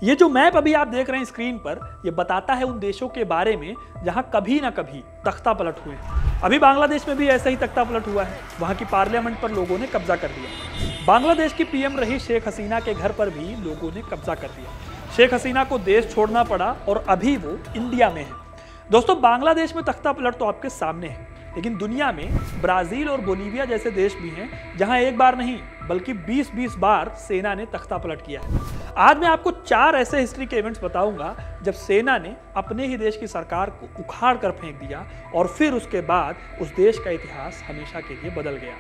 ये जो मैप अभी आप देख रहे हैं स्क्रीन पर, ये बताता है उन देशों के बारे में जहां कभी ना कभी तख्ता पलट हुए हैं। अभी बांग्लादेश में भी ऐसा ही तख्ता पलट हुआ है। वहां की पार्लियामेंट पर लोगों ने कब्जा कर दिया। बांग्लादेश की पीएम रही शेख हसीना के घर पर भी लोगों ने कब्जा कर दिया। शेख हसीना को देश छोड़ना पड़ा और अभी वो इंडिया में है। दोस्तों, बांग्लादेश में तख्ता पलट तो आपके सामने है, लेकिन दुनिया में ब्राजील और बोलीविया जैसे देश भी हैं जहां एक बार नहीं बल्कि 20-20 बार सेना ने तख्ता पलट किया है। आज मैं आपको 4 ऐसे हिस्ट्री के इवेंट्स बताऊंगा जब सेना ने अपने ही देश की सरकार को उखाड़ कर फेंक दिया और फिर उसके बाद उस देश का इतिहास हमेशा के लिए बदल गया।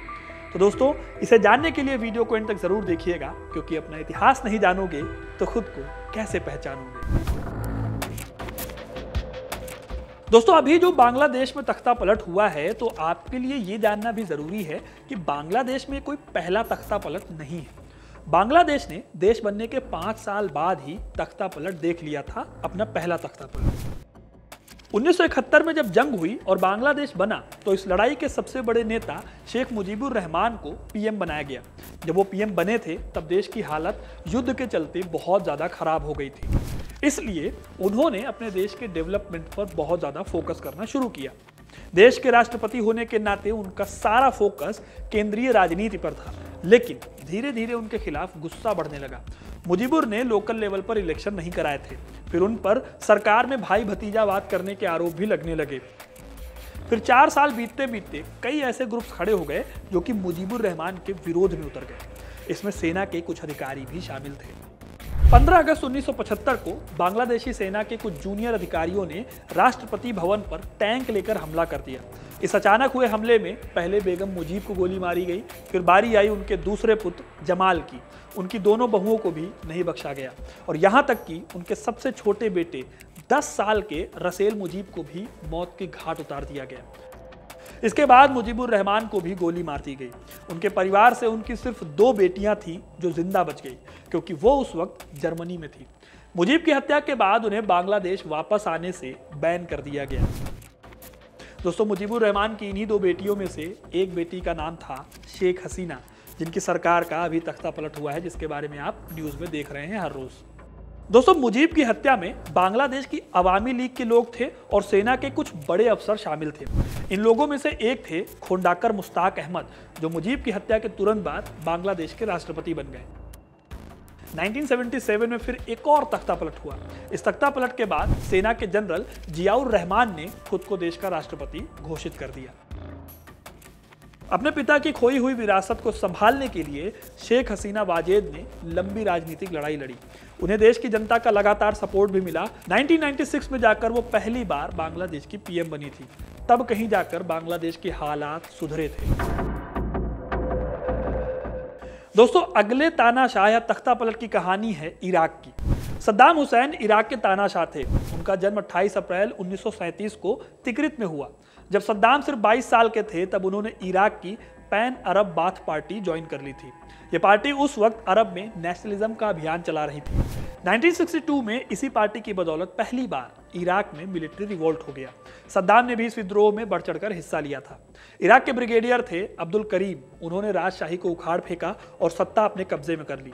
तो दोस्तों, इसे जानने के लिए वीडियो को एंड तक जरूर देखिएगा, क्योंकि अपना इतिहास नहीं जानोगे तो खुद को कैसे पहचानोगे। दोस्तों, अभी जो बांग्लादेश में तख्ता पलट हुआ है, तो आपके लिए ये जानना भी जरूरी है कि बांग्लादेश में कोई पहला तख्ता पलट नहीं है। बांग्लादेश ने देश बनने के 5 साल बाद ही तख्ता पलट देख लिया था, अपना पहला तख्ता पलट। 1971 में जब जंग हुई और बांग्लादेश बना, तो इस लड़ाई के सबसे बड़े नेता शेख मुजीबुर रहमान को पीएम बनाया गया। जब वो पीएम बने थे, तब देश की हालत युद्ध के चलते बहुत ज्यादा खराब हो गई थी। इसलिए उन्होंने अपने देश के डेवलपमेंट पर बहुत ज़्यादा फोकस करना शुरू किया। देश के राष्ट्रपति होने के नाते उनका सारा फोकस केंद्रीय राजनीति पर था, लेकिन धीरे धीरे उनके खिलाफ गुस्सा बढ़ने लगा। मुजीबुर ने लोकल लेवल पर इलेक्शन नहीं कराए थे, फिर उन पर सरकार में भाई भतीजावाद करने के आरोप भी लगने लगे। फिर 4 साल बीतते बीतते कई ऐसे ग्रुप्स खड़े हो गए जो कि मुजीबुर रहमान के विरोध में उतर गए। इसमें सेना के कुछ अधिकारी भी शामिल थे। 15 अगस्त 1975 को बांग्लादेशी सेना के कुछ जूनियर अधिकारियों ने राष्ट्रपति भवन पर टैंक लेकर हमला कर दिया। इस अचानक हुए हमले में पहले बेगम मुजीब को गोली मारी गई, फिर बारी आई उनके दूसरे पुत्र जमाल की। उनकी दोनों बहुओं को भी नहीं बख्शा गया और यहाँ तक कि उनके सबसे छोटे बेटे 10 साल के रसेल मुजीब को भी मौत के घाट उतार दिया गया। इसके बाद मुजीबुर रहमान को भी गोली मार दी गई। उनके परिवार से उनकी सिर्फ 2 बेटियां थीं जो जिंदा बच गई, क्योंकि वो उस वक्त जर्मनी में थी। मुजीब की हत्या के बाद उन्हें बांग्लादेश वापस आने से बैन कर दिया गया। दोस्तों, मुजीबुर रहमान की इन्हीं 2 बेटियों में से एक बेटी का नाम था शेख हसीना, जिनकी सरकार का अभी तख्ता पलट हुआ है, जिसके बारे में आप न्यूज में देख रहे हैं हर रोज। दोस्तों, मुजीब की हत्या में बांग्लादेश की अवामी लीग के लोग थे और सेना के कुछ बड़े अफसर शामिल थे। इन लोगों में से एक थे खोंडाकर मुश्ताक अहमद, जो मुजीब की हत्या के तुरंत बाद बांग्लादेश के राष्ट्रपति बन गए। 1977 में फिर एक और तख्ता पलट हुआ। इस तख्ता पलट के बाद सेना के जनरल जियाउर रहमान ने खुद को देश का राष्ट्रपति घोषित कर दिया। अपने पिता की खोई हुई विरासत को संभालने के लिए शेख हसीना वाजेद ने लंबी राजनीतिक लड़ाई लड़ी। उन्हें देश की जनता का लगातार सपोर्ट भी मिला। 1996 में जाकर वो पहली बार बांग्लादेश की पीएम बनी थी। तब कहीं जाकर बांग्लादेश के हालात सुधरे थे। दोस्तों, अगले तानाशाह या तख्ता पलट की कहानी है इराक की। सद्दाम हुसैन इराक के तानाशाह थे। उनका जन्म 28 अप्रैल 1937 को तिकरित में हुआ। जब सद्दाम सिर्फ 22 साल के थे, तब उन्होंने इराक की पैन अरब बाथ पार्टी ज्वाइन कर ली थी। ये पार्टी उस वक्त अरब में नेशनलिज्म का अभियान चला रही थी। 1962 में इसी पार्टी की बदौलत पहली बार इराक में मिलिट्री रिवोल्ट हो गया। सद्दाम ने भी इस विद्रोह में बढ़ चढ़कर हिस्सा लिया था। इराक के ब्रिगेडियर थे अब्दुल करीम। उन्होंने राजशाही को उखाड़ फेंका और सत्ता अपने कब्जे में कर ली।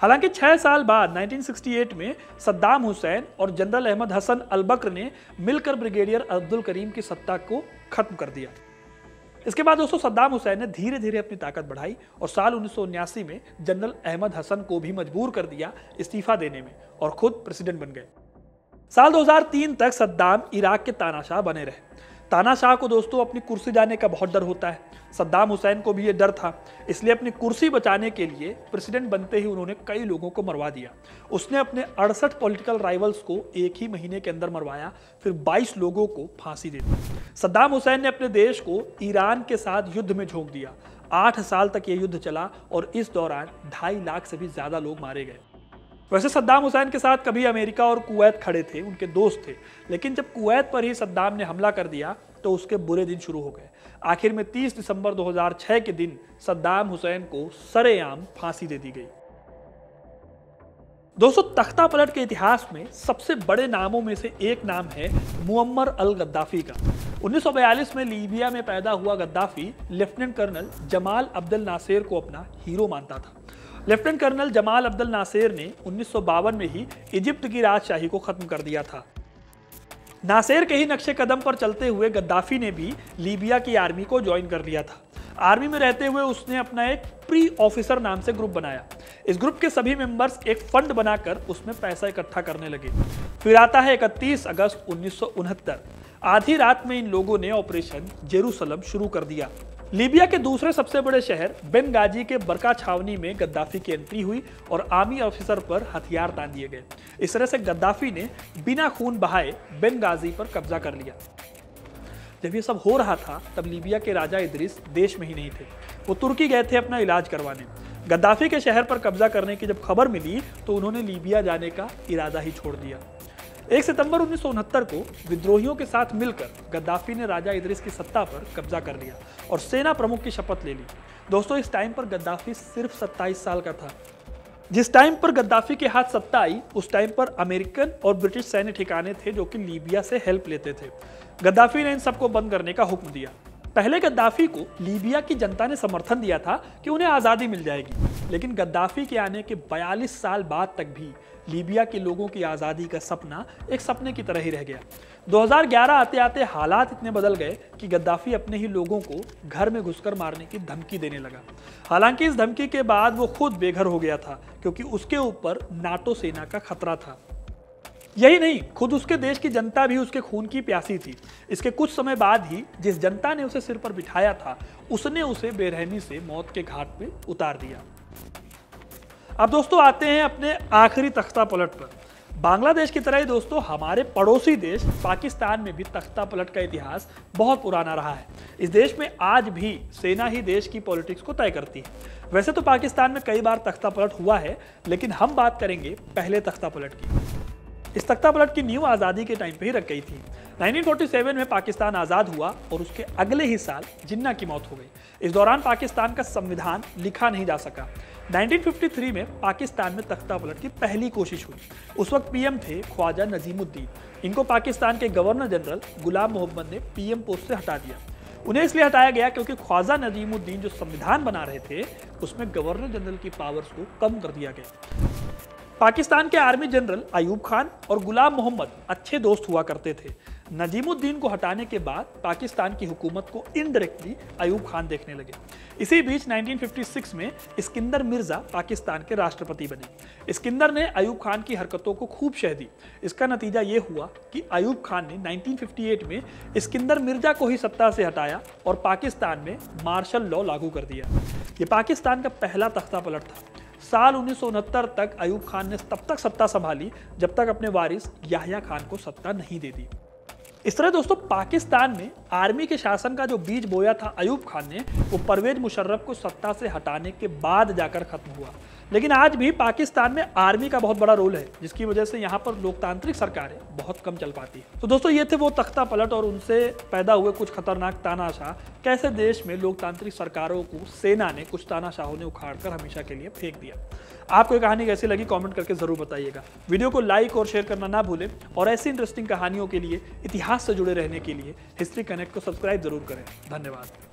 हालांकि 6 साल बाद 1968 में सद्दाम हुसैन और जनरल अहमद हसन अल बकर ने मिलकर ब्रिगेडियर अब्दुल करीम की सत्ता को खत्म कर दिया। इसके बाद दोस्तों, सद्दाम हुसैन ने धीरे धीरे अपनी ताकत बढ़ाई और साल 1979 में जनरल अहमद हसन को भी मजबूर कर दिया इस्तीफा देने में और खुद प्रेसिडेंट बन गए। साल 2003 तक सद्दाम इराक के तानाशाह बने रहे। तानाशाह को दोस्तों अपनी कुर्सी जाने का बहुत डर होता है। सद्दाम हुसैन को भी ये डर था, इसलिए अपनी कुर्सी बचाने के लिए प्रेसिडेंट बनते ही उन्होंने कई लोगों को मरवा दिया। उसने अपने 68 पॉलिटिकल राइवल्स को एक ही महीने के अंदर मरवाया, फिर 22 लोगों को फांसी दे दी। सद्दाम हुसैन ने अपने देश को ईरान के साथ युद्ध में झोंक दिया। 8 साल तक ये युद्ध चला और इस दौरान 2.5 लाख से भी ज्यादा लोग मारे गए। वैसे सद्दाम हुसैन के साथ कभी अमेरिका और कुवैत खड़े थे, उनके दोस्त थे, लेकिन जब कुवैत पर ही सद्दाम ने हमला कर दिया तो उसके बुरे दिन शुरू हो गए। आखिर में 30 दिसंबर 2006 के दिन सद्दाम हुसैन को सरेआम फांसी दे दी गई। दोस्तों, तख्ता पलट के इतिहास में सबसे बड़े नामों में से एक नाम है मुअम्मर अल गद्दाफी का। 1942 में लीबिया में पैदा हुआ Gaddafi lieutenant colonel Jamal Abdel Nasser को अपना हीरो मानता था। Lieutenant colonel Jamal Abdul Nasser ने 1952 में ही इजिप्ट की राजशाही को खत्म कर दिया था। नासेर के ही नक्शे कदम पर चलते हुए गद्दाफी ने भी लीबिया की आर्मी को ज्वाइन कर लिया था। आर्मी में रहते हुए उसने अपना एक प्री ऑफिसर नाम से ग्रुप बनाया। इस ग्रुप के सभी मेंबर्स एक फंड बनाकर उसमें पैसा इकट्ठा करने लगे। फिर आता है 31 अगस्त 1969। आधी रात में इन लोगों ने ऑपरेशन जेरूसलम शुरू कर दिया। लीबिया के दूसरे सबसे बड़े शहर बेनगाजी के बरका छावनी में गद्दाफी की एंट्री हुई और आर्मी ऑफिसर पर हथियार तान दिए गए। इस तरह से गद्दाफी ने बिना खून बहाए बेनगाजी पर कब्जा कर लिया। जब ये सब हो रहा था तब लीबिया के राजा इदरिस देश में ही नहीं थे, वो तुर्की गए थे अपना इलाज करवाने। गद्दाफी के शहर पर कब्जा करने की जब खबर मिली तो उन्होंने लीबिया जाने का इरादा ही छोड़ दिया। 1 सितंबर 1969 को विद्रोहियों के साथ मिलकर गद्दाफी ने राजा इदरिस की सत्ता पर कब्जा कर लिया और सेना प्रमुख की शपथ ले ली। दोस्तों, इस टाइम पर गद्दाफी सिर्फ 27 साल का था। जिस टाइम पर गद्दाफी के हाथ सत्ता आई उस टाइम पर अमेरिकन और ब्रिटिश सैन्य ठिकाने थे जो कि लीबिया से हेल्प लेते थे। गद्दाफी ने इन सबको बंद करने का हुक्म दिया। पहले गद्दाफी को लीबिया की जनता ने समर्थन दिया था कि उन्हें आज़ादी मिल जाएगी, लेकिन गद्दाफी के आने के 42 साल बाद तक भी लीबिया के लोगों की आज़ादी का सपना एक सपने की तरह ही रह गया। 2011 आते आते हालात इतने बदल गए कि गद्दाफी अपने ही लोगों को घर में घुसकर मारने की धमकी देने लगा। हालांकि इस धमकी के बाद वो खुद बेघर हो गया था क्योंकि उसके ऊपर नाटो सेना का खतरा था। यही नहीं, खुद उसके देश की जनता भी उसके खून की प्यासी थी। इसके कुछ समय बाद ही जिस जनता ने उसे सिर पर बिठाया था उसने उसे बेरहमी से मौत के घाट पे उतार दिया। अब दोस्तों आते हैं अपने आखिरी तख्ता पलट पर। बांग्लादेश की तरह ही दोस्तों हमारे पड़ोसी देश पाकिस्तान में भी तख्ता पलट का इतिहास बहुत पुराना रहा है। इस देश में आज भी सेना ही देश की पॉलिटिक्स को तय करती है। वैसे तो पाकिस्तान में कई बार तख्ता पलट हुआ है, लेकिन हम बात करेंगे पहले तख्ता पलट की। इस तख्ता पलट की नींव आज़ादी के टाइम पे ही रख गई थी। 1947 में पाकिस्तान आज़ाद हुआ और उसके अगले ही साल जिन्ना की मौत हो गई। इस दौरान पाकिस्तान का संविधान लिखा नहीं जा सका। 1953 में पाकिस्तान में तख्ता पलट की पहली कोशिश हुई। उस वक्त पीएम थे ख्वाजा नजीमुद्दीन। इनको पाकिस्तान के गवर्नर जनरल गुलाम मोहम्मद ने पीएम पोस्ट से हटा दिया। उन्हें इसलिए हटाया गया क्योंकि ख्वाजा नजीमुद्दीन जो संविधान बना रहे थे उसमें गवर्नर जनरल की पावर्स को कम कर दिया गया। पाकिस्तान के आर्मी जनरल अयूब खान और गुलाम मोहम्मद अच्छे दोस्त हुआ करते थे। नजीमुद्दीन को हटाने के बाद पाकिस्तान की हुकूमत को इनडायरेक्टली अयूब खान देखने लगे। इसी बीच 1956 में इस्कंदर मिर्जा पाकिस्तान के राष्ट्रपति बने। इस्कंदर ने अयूब खान की हरकतों को खूब शह दी। इसका नतीजा ये हुआ कि अयूब खान ने 1958 में इस्कंदर मिर्जा को ही सत्ता से हटाया और पाकिस्तान में मार्शल लॉ लागू कर दिया। ये पाकिस्तान का पहला तख्ता पलट था। साल 1969 तक अयूब खान ने तब तक सत्ता संभाली जब तक अपने वारिस याह्या खान को सत्ता नहीं दे दी। इस तरह दोस्तों पाकिस्तान में आर्मी के शासन का जो बीज बोया था अयूब खान ने, वो परवेज मुशर्रफ को सत्ता से हटाने के बाद जाकर खत्म हुआ। लेकिन आज भी पाकिस्तान में आर्मी का बहुत बड़ा रोल है, जिसकी वजह से यहाँ पर लोकतांत्रिक सरकारें बहुत कम चल पाती है। तो दोस्तों ये थे वो तख्ता पलट और उनसे पैदा हुए कुछ खतरनाक तानाशाह। कैसे देश में लोकतांत्रिक सरकारों को सेना ने, कुछ तानाशाहों ने उखाड़कर हमेशा के लिए फेंक दिया। आपको ये कहानी कैसी लगी कमेंट करके जरूर बताइएगा। वीडियो को लाइक और शेयर करना ना भूलें और ऐसी इंटरेस्टिंग कहानियों के लिए, इतिहास से जुड़े रहने के लिए हिस्ट्री कनेक्ट को सब्सक्राइब जरूर करें। धन्यवाद।